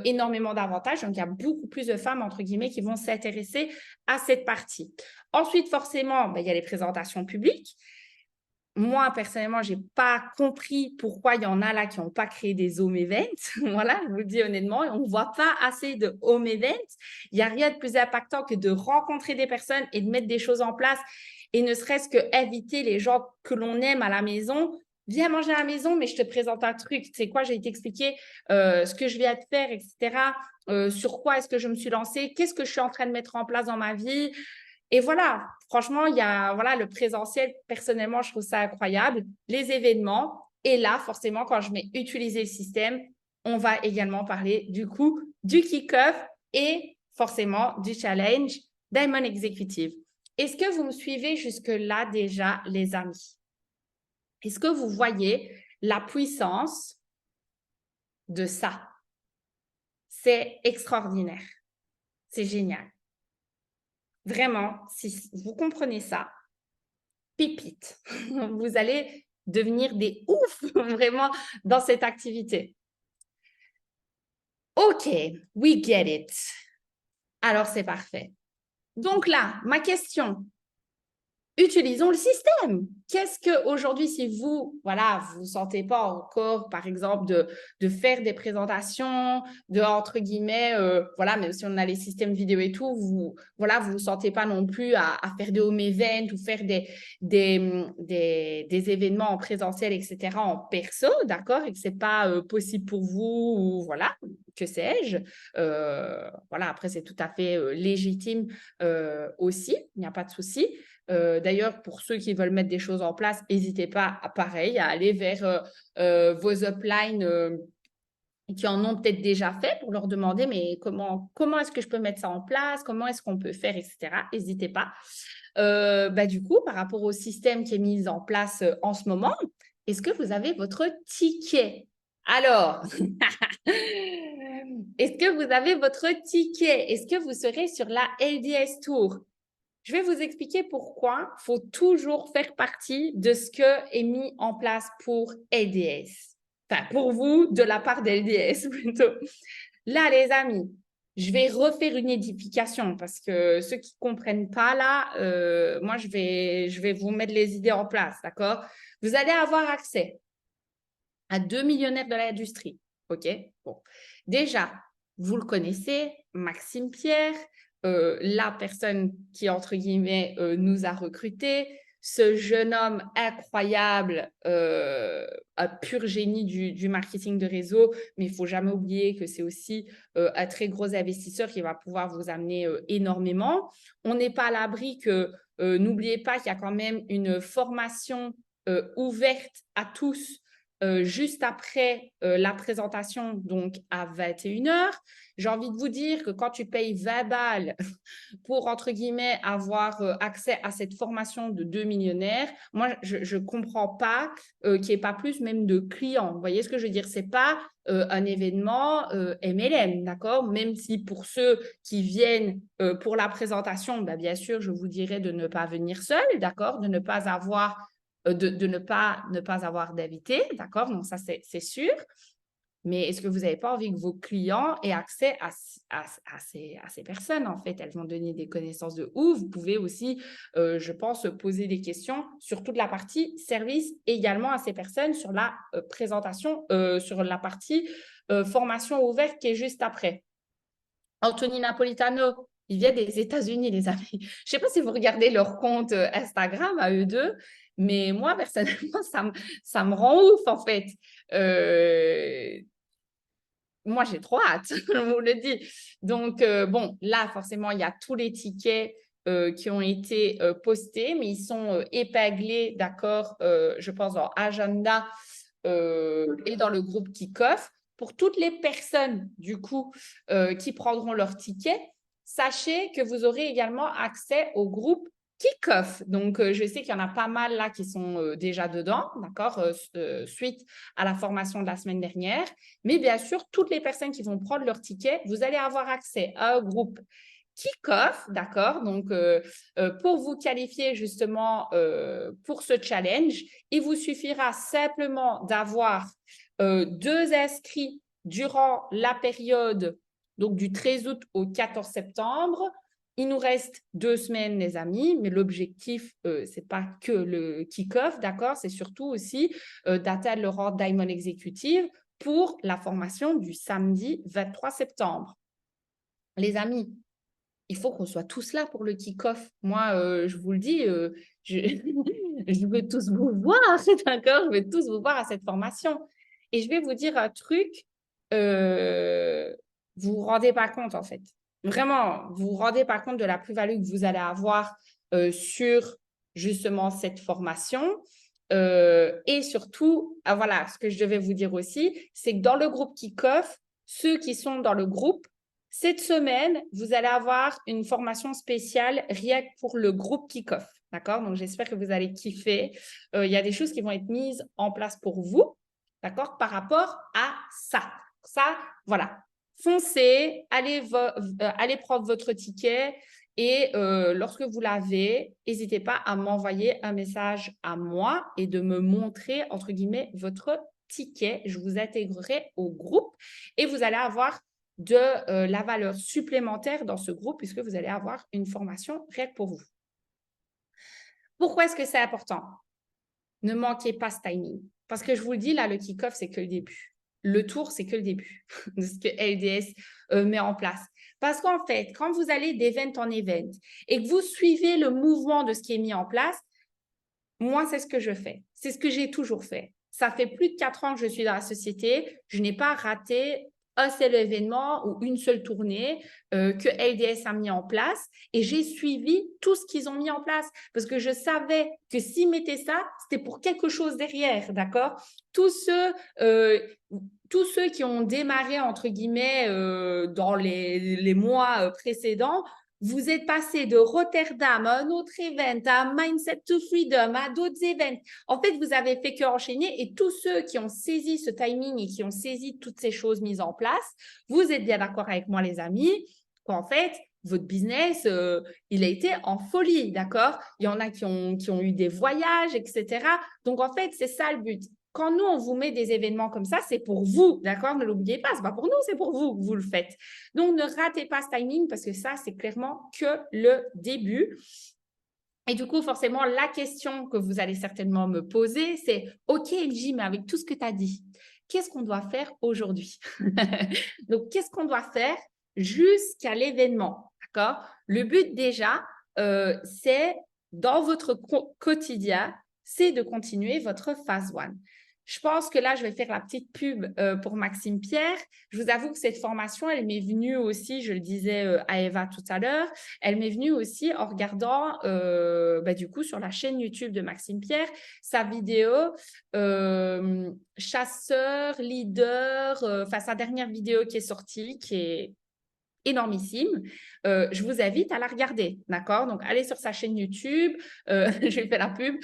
S1: énormément d'avantages. Donc, il y a beaucoup plus de femmes, entre guillemets, qui vont s'intéresser à cette partie. Ensuite, forcément, il y a les présentations publiques. Moi, personnellement, je n'ai pas compris pourquoi il y en a là qui n'ont pas créé des home events. Voilà, je vous le dis honnêtement, on ne voit pas assez de home events. Il n'y a rien de plus impactant que de rencontrer des personnes et de mettre des choses en place et ne serait-ce qu'inviter les gens que l'on aime à la maison. Viens manger à la maison, mais je te présente un truc. Tu sais quoi, je vais t'expliquer ce que je viens de faire, etc. Sur quoi est-ce que je me suis lancée, qu'est-ce que je suis en train de mettre en place dans ma vie. Et voilà, franchement, il y a le présentiel, personnellement, je trouve ça incroyable. Les événements, et là, forcément, quand je mets utiliser le système, on va également parler du coup du kick-off et forcément du challenge Diamond Executive. Est-ce que vous me suivez jusque-là déjà, les amis? Est-ce que vous voyez la puissance de ça? C'est extraordinaire. C'est génial. Vraiment, si vous comprenez ça, pépite. Vous allez devenir des oufs vraiment dans cette activité. OK, we get it. Alors, c'est parfait. Donc là, ma question, utilisons le système. Qu'est-ce qu'aujourd'hui, si vous, vous sentez pas encore, par exemple, de faire des présentations, de, entre guillemets, même si on a les systèmes vidéo et tout, vous vous sentez pas non plus à faire des home events ou faire des événements en présentiel, etc., en perso, d'accord, et que c'est pas possible pour vous, ou que sais-je. Après, c'est tout à fait légitime aussi, il n'y a pas de souci. D'ailleurs, pour ceux qui veulent mettre des choses en place, n'hésitez pas, à aller vers vos uplines qui en ont peut-être déjà fait pour leur demander, mais comment est-ce que je peux mettre ça en place? Comment est-ce qu'on peut faire, etc. N'hésitez pas. Du coup, par rapport au système qui est mis en place en ce moment, est-ce que vous avez votre ticket? Alors, est-ce que vous avez votre ticket? Est-ce que vous serez sur la LDS Tour? Je vais vous expliquer pourquoi il faut toujours faire partie de ce que est mis en place pour LDS. Enfin, pour vous, de la part d'LDS plutôt. Là, les amis, je vais refaire une édification parce que ceux qui ne comprennent pas là, moi, je vais vous mettre les idées en place, d'accord? Vous allez avoir accès à 2 millionnaires de l'industrie, ok? Bon, déjà, vous le connaissez, Maxime Pierre, la personne qui, entre guillemets, nous a recrutés, ce jeune homme incroyable, un pur génie du marketing de réseau, mais il ne faut jamais oublier que c'est aussi un très gros investisseur qui va pouvoir vous amener énormément. On n'est pas à l'abri que, n'oubliez pas qu'il y a quand même une formation ouverte à tous juste après la présentation, donc à 21h. J'ai envie de vous dire que quand tu payes 20 balles pour, entre guillemets, avoir accès à cette formation de 2 millionnaires, moi, je ne comprends pas qu'il n'y ait pas plus même de clients. Vous voyez ce que je veux dire? Ce n'est pas un événement MLM, d'accord? Même si pour ceux qui viennent pour la présentation, bien sûr, je vous dirais de ne pas venir seul, d'accord? De ne pas avoir de ne pas avoir d'invités, d'accord? Donc, ça, c'est sûr. Mais est-ce que vous n'avez pas envie que vos clients aient accès à ces personnes, en fait? Elles vont donner des connaissances de ouf. Vous pouvez aussi, je pense, poser des questions sur toute la partie service également à ces personnes sur la présentation, sur la partie formation ouverte qui est juste après. Anthony Napolitano, il vient des États-Unis, les amis. Je ne sais pas si vous regardez leur compte Instagram à eux deux, mais moi, personnellement, ça me rend ouf, en fait. Moi, j'ai trop hâte, je vous le dis. Donc, bon, là, forcément, il y a tous les tickets qui ont été postés, mais ils sont épinglés, d'accord, je pense, dans Agenda et dans le groupe Kickoff. Pour toutes les personnes, du coup, qui prendront leur ticket, sachez que vous aurez également accès au groupe Kick-Off. Donc, je sais qu'il y en a pas mal là qui sont déjà dedans, d'accord, suite à la formation de la semaine dernière. Mais bien sûr, toutes les personnes qui vont prendre leur ticket, vous allez avoir accès à un groupe Kick-Off, d'accord? Donc, pour vous qualifier justement pour ce challenge, il vous suffira simplement d'avoir 2 inscrits durant la période donc du 13 août au 14 septembre. Il nous reste 2 semaines, les amis, mais l'objectif, ce n'est pas que le kick-off, d'accord? C'est surtout aussi d'atteindre le rang Diamond Executive pour la formation du samedi 23 septembre. Les amis, il faut qu'on soit tous là pour le kick-off. Moi, je vous le dis, je veux tous vous voir, d'accord? Je veux tous vous voir à cette formation. Et je vais vous dire un truc, vous vous rendez pas compte, en fait. Vraiment, vous vous rendez pas compte de la plus-value que vous allez avoir sur justement cette formation. Et surtout, voilà, ce que je devais vous dire aussi, c'est que dans le groupe Kick-Off, ceux qui sont dans le groupe, cette semaine, vous allez avoir une formation spéciale rien que pour le groupe Kick-Off. D'accord? Donc, j'espère que vous allez kiffer. Il y a des choses qui vont être mises en place pour vous, d'accord, par rapport à ça. Ça, voilà. Foncez, allez prendre votre ticket et lorsque vous l'avez, n'hésitez pas à m'envoyer un message à moi et de me montrer, entre guillemets, votre ticket. Je vous intégrerai au groupe et vous allez avoir de la valeur supplémentaire dans ce groupe puisque vous allez avoir une formation rien que pour vous. Pourquoi est-ce que c'est important? Ne manquez pas ce timing. Parce que je vous le dis, là, le kick-off, c'est que le début. Le tour, c'est que le début de ce que LDS met en place. Parce qu'en fait, quand vous allez d'event en event et que vous suivez le mouvement de ce qui est mis en place, moi, c'est ce que je fais. C'est ce que j'ai toujours fait. Ça fait plus de 4 ans que je suis dans la société. Je n'ai pas raté un seul événement ou une seule tournée que LDS a mis en place et j'ai suivi tout ce qu'ils ont mis en place parce que je savais que s'ils mettaient ça, c'était pour quelque chose derrière, d'accord? Tous ceux qui ont démarré, entre guillemets, dans les mois précédents, vous êtes passé de Rotterdam à un autre event, à Mindset to Freedom, à d'autres events. En fait, vous avez fait qu'enchaîner et tous ceux qui ont saisi ce timing et qui ont saisi toutes ces choses mises en place, vous êtes bien d'accord avec moi, les amis, qu'en fait, votre business, il a été en folie, d'accord? Il y en a qui ont eu des voyages, etc. Donc, en fait, c'est ça le but. Quand nous, on vous met des événements comme ça, c'est pour vous, d'accord? Ne l'oubliez pas, ce n'est pas pour nous, c'est pour vous que vous le faites. Donc, ne ratez pas ce timing parce que ça, c'est clairement que le début. Et du coup, forcément, la question que vous allez certainement me poser, c'est « Ok, LG, mais avec tout ce que tu as dit, qu'est-ce qu'on doit faire aujourd'hui ?» Donc, qu'est-ce qu'on doit faire jusqu'à l'événement, d'accord? Le but déjà, c'est dans votre quotidien, c'est de continuer votre phase 1. Je pense que là, je vais faire la petite pub pour Maxime Pierre. Je vous avoue que cette formation, elle m'est venue aussi, je le disais à Eva tout à l'heure, elle m'est venue aussi en regardant du coup sur la chaîne YouTube de Maxime Pierre, sa vidéo chasseur, leader, sa dernière vidéo qui est sortie, qui est énormissime. Je vous invite à la regarder, d'accord? Donc, allez sur sa chaîne YouTube, je vais faire la pub,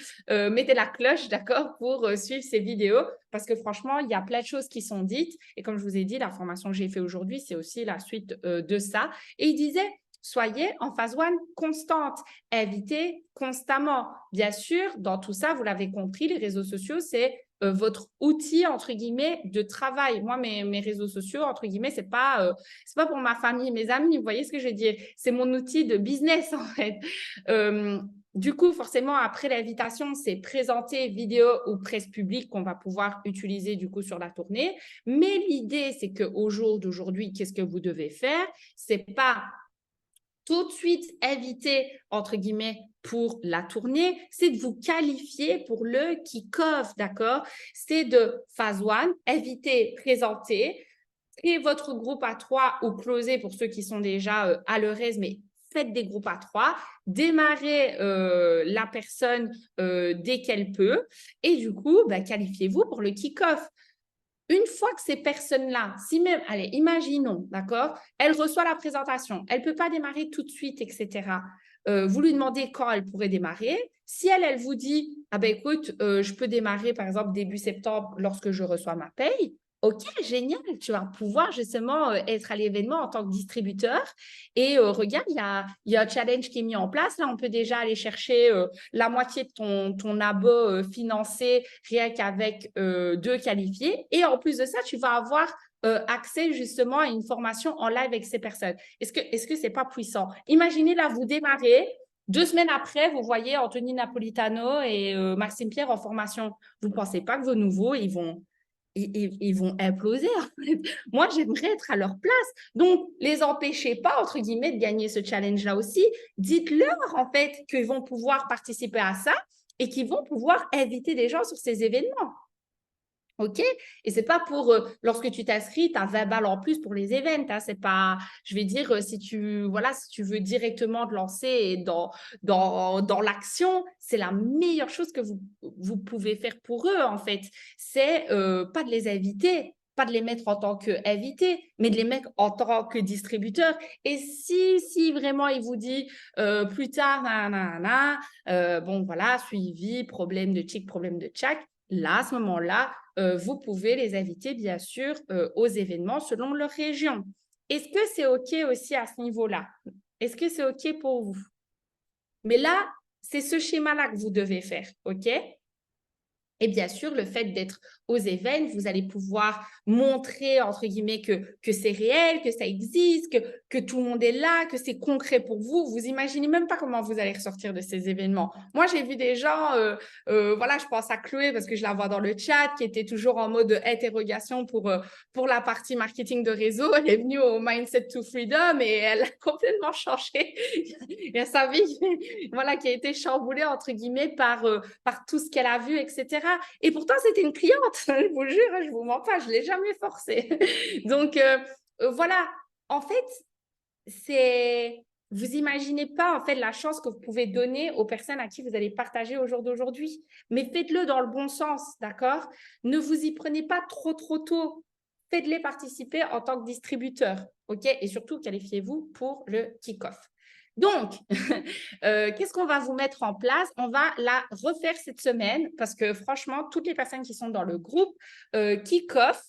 S1: mettez la cloche, d'accord, pour suivre ses vidéos parce que franchement, il y a plein de choses qui sont dites et comme je vous ai dit, la formation que j'ai fait aujourd'hui, c'est aussi la suite de ça. Et il disait, soyez en phase 1 constante, invitez constamment. Bien sûr, dans tout ça, vous l'avez compris, les réseaux sociaux, c'est votre outil, entre guillemets, de travail. Moi, mes réseaux sociaux, entre guillemets, c'est pas pour ma famille, mes amis, vous voyez ce que je veux dire? C'est mon outil de business, en fait. Du coup, forcément, après l'invitation, c'est présenter vidéo ou presse publique qu'on va pouvoir utiliser du coup sur la tournée. Mais l'idée, c'est qu'au jour d'aujourd'hui, qu'est-ce que vous devez faire? C'est pas tout de suite inviter, entre guillemets, pour la tournée, c'est de vous qualifier pour le kick-off, d'accord? C'est de phase 1, inviter, présenter, créer votre groupe à 3 ou closer pour ceux qui sont déjà à leur aise, mais faites des groupes à 3, démarrez la personne dès qu'elle peut et du coup, qualifiez-vous pour le kick-off. Une fois que ces personnes-là, si même, allez, imaginons, d'accord, elle reçoit la présentation, elle ne peut pas démarrer tout de suite, etc. Vous lui demandez quand elle pourrait démarrer. Si elle vous dit, ah ben écoute, je peux démarrer par exemple début septembre lorsque je reçois ma paye, ok, génial, tu vas pouvoir justement être à l'événement en tant que distributeur. Et regarde, il y a un challenge qui est mis en place. Là, on peut déjà aller chercher la moitié de ton abo financé rien qu'avec 2 qualifiés. Et en plus de ça, tu vas avoir accès justement à une formation en live avec ces personnes. Est-ce que c'est pas puissant? Imaginez là, vous démarrez. 2 semaines après, vous voyez Anthony Napolitano et Maxime Pierre en formation. Vous ne pensez pas que vos nouveaux, ils vont imploser, en fait. Moi, j'aimerais être à leur place. Donc, les empêchez pas, entre guillemets, de gagner ce challenge-là aussi. Dites-leur, en fait, qu'ils vont pouvoir participer à ça et qu'ils vont pouvoir inviter des gens sur ces événements. OK? Et c'est pas pour, lorsque tu t'inscris, tu as 20 balles en plus pour les events. Hein, c'est pas, je vais dire, si tu veux directement te lancer dans l'action, c'est la meilleure chose que vous pouvez faire pour eux, en fait. C'est pas de les inviter, pas de les mettre en tant qu'invités, mais de les mettre en tant que distributeurs. Et si vraiment il vous dit plus tard, bon voilà, suivi, problème de chic, problème de tchac, là, à ce moment-là, vous pouvez les inviter, bien sûr, aux événements selon leur région. Est-ce que c'est OK aussi à ce niveau-là? Est-ce que c'est OK pour vous? Mais là, c'est ce schéma-là que vous devez faire, OK? Et bien sûr, le fait d'être aux événements, vous allez pouvoir montrer, entre guillemets, que c'est réel, que ça existe, que tout le monde est là, que c'est concret pour vous. Vous imaginez même pas comment vous allez ressortir de ces événements. Moi, j'ai vu des gens, voilà, je pense à Chloé parce que je la vois dans le chat, qui était toujours en mode interrogation pour la partie marketing de réseau. Elle est venue au Mindset to Freedom et elle a complètement changé. Il y a sa vie voilà, qui a été chamboulée, entre guillemets, par tout ce qu'elle a vu, etc. Et pourtant, c'était une cliente, je vous jure, je ne vous mens pas, je ne l'ai jamais forcée. Donc, voilà, en fait, vous imaginez pas en fait la chance que vous pouvez donner aux personnes à qui vous allez partager au jour d'aujourd'hui. Mais faites-le dans le bon sens, d'accord? Ne vous y prenez pas trop tôt. Faites-les participer en tant que distributeur, ok? Et surtout, qualifiez-vous pour le kick-off. Donc, qu'est-ce qu'on va vous mettre en place? On va la refaire cette semaine parce que franchement, toutes les personnes qui sont dans le groupe kick-off,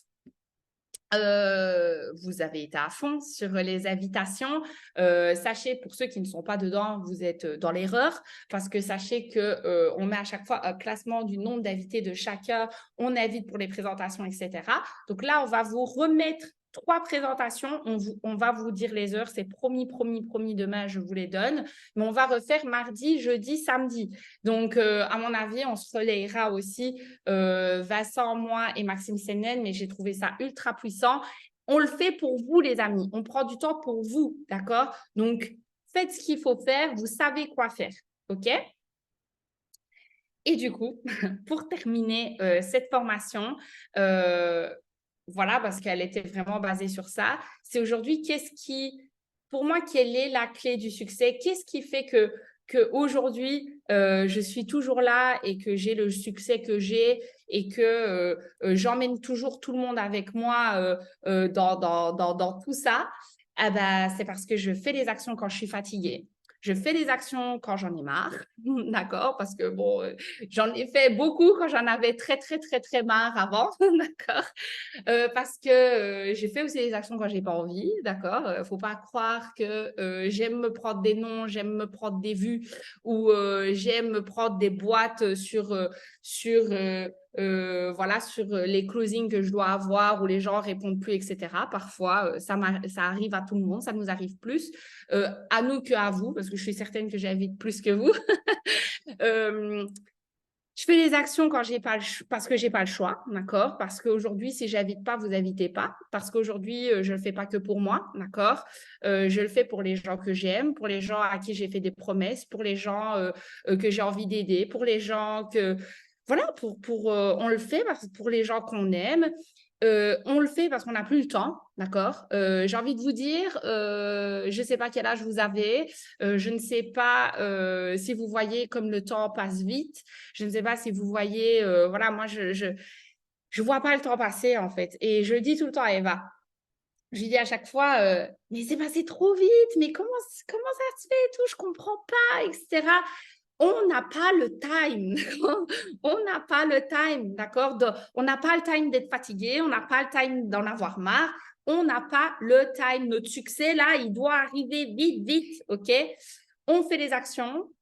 S1: vous avez été à fond sur les invitations. Sachez, pour ceux qui ne sont pas dedans, vous êtes dans l'erreur parce que sachez qu'on met à chaque fois un classement du nombre d'invités de chacun. On invite pour les présentations, etc. Donc là, on va vous remettre 3 présentations. On va vous dire les heures. C'est promis, demain, je vous les donne. Mais on va refaire mardi, jeudi, samedi. Donc, à mon avis, on se relayera aussi Vincent, moi et Maxime Sénène, mais j'ai trouvé ça ultra puissant. On le fait pour vous, les amis. On prend du temps pour vous, d'accord? Donc, faites ce qu'il faut faire. Vous savez quoi faire, OK? Et du coup, pour terminer cette formation, voilà, parce qu'elle était vraiment basée sur ça, c'est aujourd'hui, pour moi, quelle est la clé du succès? Qu'est-ce qui fait que aujourd'hui, je suis toujours là et que j'ai le succès que j'ai et que j'emmène toujours tout le monde avec moi dans tout ça? Ah ben, c'est parce que je fais des actions quand je suis fatiguée. Je fais des actions quand j'en ai marre, d'accord? Parce que bon, j'en ai fait beaucoup quand j'en avais très marre avant, d'accord? Parce que j'ai fait aussi des actions quand j'ai pas envie, d'accord? Faut pas croire que j'aime me prendre des noms, j'aime me prendre des vues ou j'aime me prendre des boîtes voilà, sur les closings que je dois avoir où les gens répondent plus, etc. Parfois, ça arrive à tout le monde, ça nous arrive plus à nous qu'à vous, parce que je suis certaine que j'invite plus que vous. Je fais les actions quand parce que j'ai pas le choix, d'accord? Parce qu'aujourd'hui, si j'invite pas, vous invitez pas. Parce qu'aujourd'hui, je le fais pas que pour moi, d'accord? Je le fais pour les gens que j'aime, pour les gens à qui j'ai fait des promesses, pour les gens que j'ai envie d'aider, pour les gens que voilà, on le fait pour les gens qu'on aime. On le fait parce qu'on n'a plus le temps, d'accord? J'ai envie de vous dire, je ne sais pas quel âge vous avez, je ne sais pas si vous voyez comme le temps passe vite, je ne sais pas si vous voyez, voilà, moi je vois pas le temps passer en fait, et je le dis tout le temps à Eva. Je lui dis à chaque fois, mais c'est passé trop vite, mais comment ça se fait et tout, je comprends pas, etc. On n'a pas le time. On n'a pas le time, d'accord? On n'a pas le time d'être fatigué, on n'a pas le time d'en avoir marre, on n'a pas le time. Notre succès, là, il doit arriver vite, OK? On fait les actions.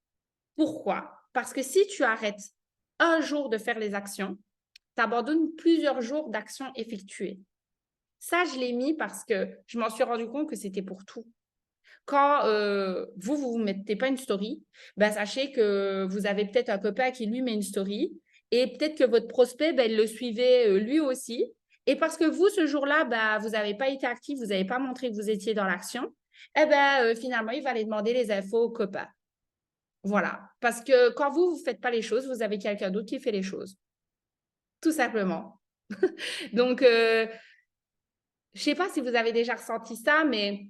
S1: Pourquoi? Parce que si tu arrêtes un jour de faire les actions, tu abandonnes plusieurs jours d'actions effectuées. Ça, je l'ai mis parce que je m'en suis rendu compte que c'était pour tout. Quand vous mettez pas une story, ben, sachez que vous avez peut-être un copain qui lui met une story et peut-être que votre prospect, ben, il le suivait lui aussi. Et parce que vous, ce jour-là, ben, vous n'avez pas été actif, vous n'avez pas montré que vous étiez dans l'action, eh ben, finalement, il va aller demander les infos au copain. Voilà. Parce que quand vous ne faites pas les choses, vous avez quelqu'un d'autre qui fait les choses. Tout simplement. Donc, je ne sais pas si vous avez déjà ressenti ça, mais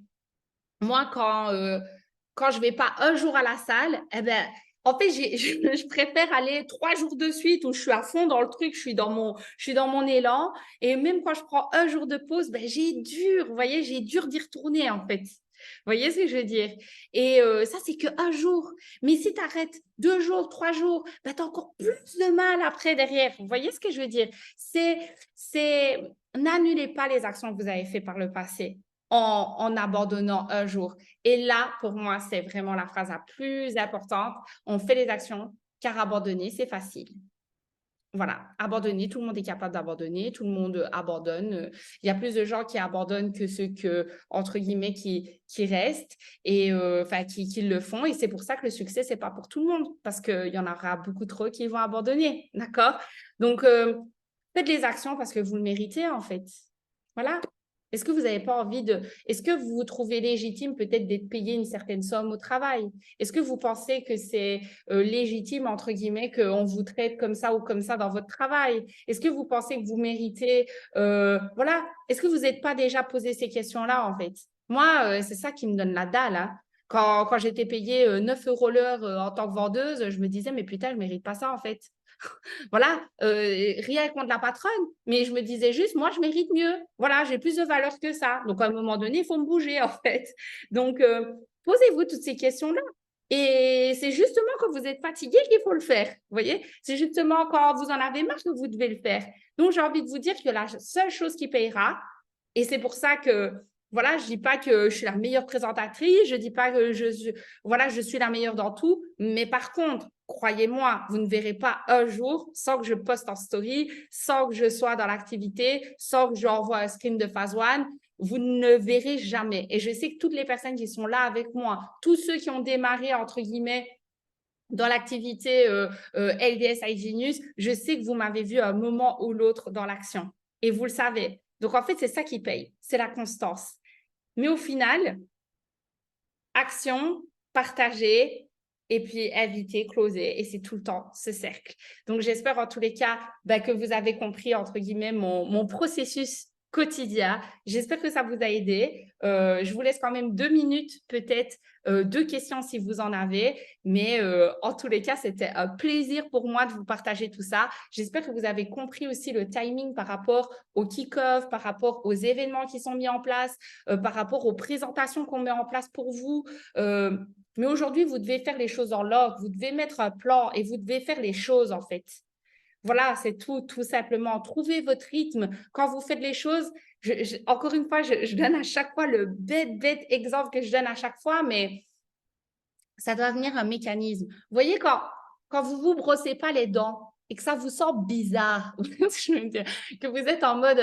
S1: moi, quand je ne vais pas un jour à la salle, eh ben, en fait, je préfère aller 3 jours de suite où je suis à fond dans le truc, je suis dans mon élan. Et même quand je prends un jour de pause, ben, vous voyez, j'ai dur d'y retourner en fait. Vous voyez ce que je veux dire? Et ça, c'est qu'un jour. Mais si tu arrêtes 2 jours, 3 jours, ben, tu as encore plus de mal après derrière. Vous voyez ce que je veux dire? N'annulez pas les actions que vous avez faites par le passé en abandonnant un jour. Et là, pour moi, c'est vraiment la phrase la plus importante. On fait les actions, car abandonner, c'est facile. Voilà, abandonner, tout le monde est capable d'abandonner, tout le monde abandonne. Il y a plus de gens qui abandonnent que ceux entre guillemets, qui restent et qui le font. Et c'est pour ça que le succès, c'est pas pour tout le monde, parce qu'il y en aura beaucoup trop qui vont abandonner, d'accord? Donc, faites les actions parce que vous le méritez, en fait. Voilà. Est-ce que vous n'avez pas envie de... Est-ce que vous vous trouvez légitime peut-être d'être payé une certaine somme au travail? Est-ce que vous pensez que c'est légitime, entre guillemets, qu'on vous traite comme ça ou comme ça dans votre travail? Est-ce que vous pensez que vous méritez... voilà. Est-ce que vous n'êtes pas déjà posé ces questions-là, en fait? Moi, c'est ça qui me donne la dalle, hein. Quand j'étais payée 9 € l'heure en tant que vendeuse, je me disais, mais putain, je ne mérite pas ça, en fait. Voilà, rien contre la patronne, mais je me disais juste, moi, je mérite mieux. Voilà, j'ai plus de valeur que ça. Donc, à un moment donné, il faut me bouger, en fait. Donc, posez-vous toutes ces questions-là. Et c'est justement quand vous êtes fatigué qu'il faut le faire. Vous voyez, c'est justement quand vous en avez marre que vous devez le faire. Donc, j'ai envie de vous dire que la seule chose qui payera, et c'est pour ça que, voilà, je ne dis pas que je suis la meilleure présentatrice, je ne dis pas que voilà, je suis la meilleure dans tout, mais par contre, croyez-moi, vous ne verrez pas un jour sans que je poste en story, sans que je sois dans l'activité, sans que j'envoie un screen de phase one. Vous ne verrez jamais. Et je sais que toutes les personnes qui sont là avec moi, tous ceux qui ont démarré, entre guillemets, dans l'activité LDS iGenius, je sais que vous m'avez vu à un moment ou l'autre dans l'action. Et vous le savez. Donc, en fait, c'est ça qui paye. C'est la constance. Mais au final, action, partager et puis inviter, closer. Et c'est tout le temps ce cercle. Donc, j'espère en tous les cas que vous avez compris, entre guillemets, mon processus quotidien. J'espère que ça vous a aidé. Je vous laisse quand même 2 minutes, peut-être 2 questions si vous en avez. Mais en tous les cas, c'était un plaisir pour moi de vous partager tout ça. J'espère que vous avez compris aussi le timing par rapport au kick-off, par rapport aux événements qui sont mis en place, par rapport aux présentations qu'on met en place pour vous. Mais aujourd'hui, vous devez faire les choses en l'ordre, vous devez mettre un plan et vous devez faire les choses en fait. Voilà, c'est tout simplement. Trouvez votre rythme. Quand vous faites les choses, encore une fois, je donne à chaque fois le bête exemple que je donne à chaque fois, mais ça doit venir un mécanisme. Vous voyez, quand vous ne vous brossez pas les dents et que ça vous sent bizarre, que vous êtes en mode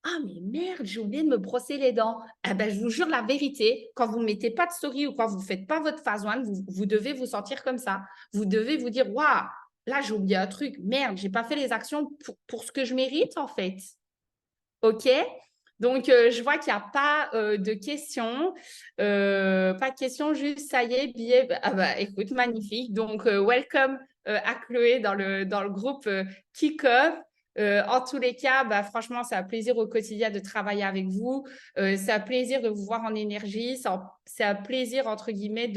S1: ah, mais merde, j'ai oublié de me brosser les dents. Eh ben, je vous jure la vérité, quand vous ne mettez pas de story ou quand vous ne faites pas votre phase one, vous devez vous sentir comme ça. Vous devez vous dire waouh, là, j'ai oublié un truc. Merde, je n'ai pas fait les actions pour ce que je mérite, en fait. OK? Donc, je vois qu'il n'y a pas de questions. Pas de questions, juste ça y est, billet. Ah bah, écoute, magnifique. Donc, welcome à Chloé dans le groupe Kick-Off. En tous les cas, franchement, c'est un plaisir au quotidien de travailler avec vous. C'est un plaisir de vous voir en énergie. C'est un plaisir, entre guillemets,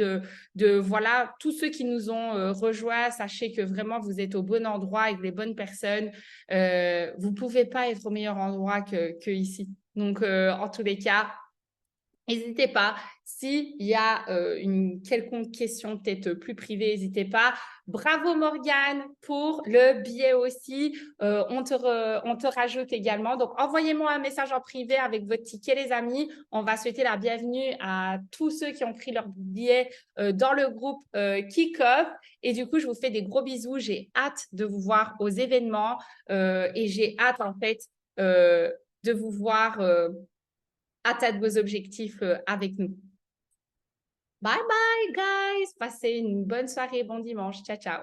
S1: voilà, tous ceux qui nous ont rejoints, sachez que vraiment, vous êtes au bon endroit avec les bonnes personnes. Vous ne pouvez pas être au meilleur endroit que ici. Donc, en tous les cas, n'hésitez pas. S'il y a une quelconque question peut-être plus privée, n'hésitez pas. Bravo Morgane pour le billet aussi. On te rajoute également. Donc, envoyez-moi un message en privé avec votre ticket, les amis. On va souhaiter la bienvenue à tous ceux qui ont pris leur billet dans le groupe Kick-Off. Et du coup, je vous fais des gros bisous. J'ai hâte de vous voir aux événements et j'ai hâte en fait de vous voir atteindre vos objectifs avec nous. Bye bye, guys. Passez une bonne soirée, bon dimanche. Ciao, ciao.